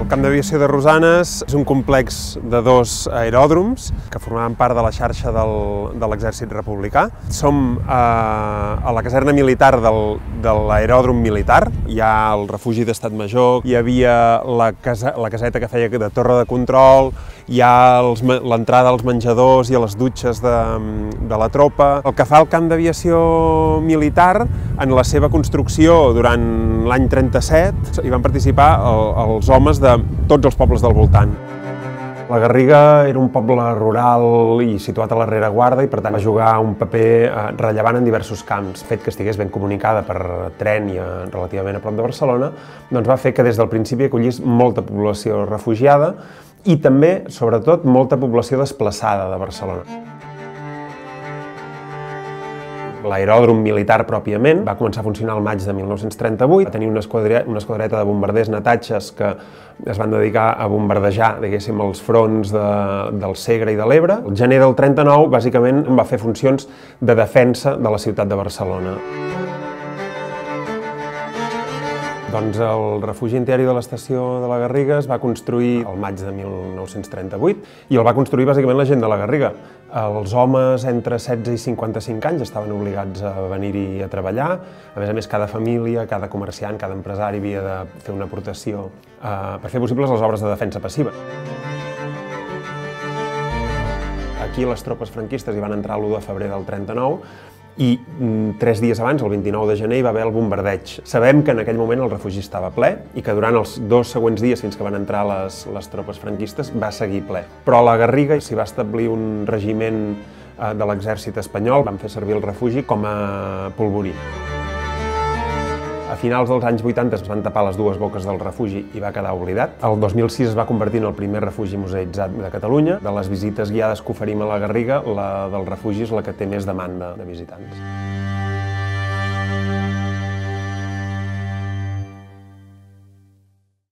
El Camp d'Aviació de Rosanes és un complex de 2 aeròdroms que formaven part de la xarxa de l'Exèrcit Republicà. Som a la caserna militar de l'aeròdrom militar. Hi ha el refugi d'Estat Major, hi havia la caseta que feia de torre de control, hi ha l'entrada als menjadors i a les dutxes de la tropa. El que fa el Camp d'Aviació Militar, en la seva construcció durant l'any 37, hi van participar els homes de tots els pobles del voltant. La Garriga era un poble rural i situat a la rereguarda i per tant va jugar un paper rellevant en diversos camps. El fet que estigués ben comunicada per tren i relativament a prop de Barcelona doncs va fer que des del principi acollís molta població refugiada i també, sobretot, molta població desplaçada de Barcelona. L'aeròdrom militar pròpiament va començar a funcionar al maig de 1938. Va tenir una esquadreta de bombarders natatxes que es van dedicar a bombardejar, diguéssim, els fronts del Segre i de l'Ebre. El gener del 39, bàsicament, va fer funcions de defensa de la ciutat de Barcelona. Doncs el refugi antiaeri de l'estació de la Garriga es va construir al maig de 1938 i el va construir bàsicament la gent de la Garriga. Els homes entre 16 i 55 anys estaven obligats a venir-hi a treballar. A més, cada família, cada comerciant, cada empresari havia de fer una aportació per fer possibles les obres de defensa passiva. Aquí les tropes franquistes hi van entrar l'1 de febrer del 39 i 3 dies abans, el 29 de gener, hi va haver el bombardeig. Sabem que en aquell moment el refugi estava ple i que durant els 2 següents dies fins que van entrar les tropes franquistes va seguir ple. Però a la Garriga s'hi va establir un regiment de l'exèrcit espanyol, van fer servir el refugi com a polvorí. A finals dels anys 80 es van tapar les 2 boques del refugi i va quedar oblidat. El 2006 es va convertir en el primer refugi museïtzat de Catalunya. De les visites guiades que oferim a la Garriga, la del refugi és la que té més demanda de visitants.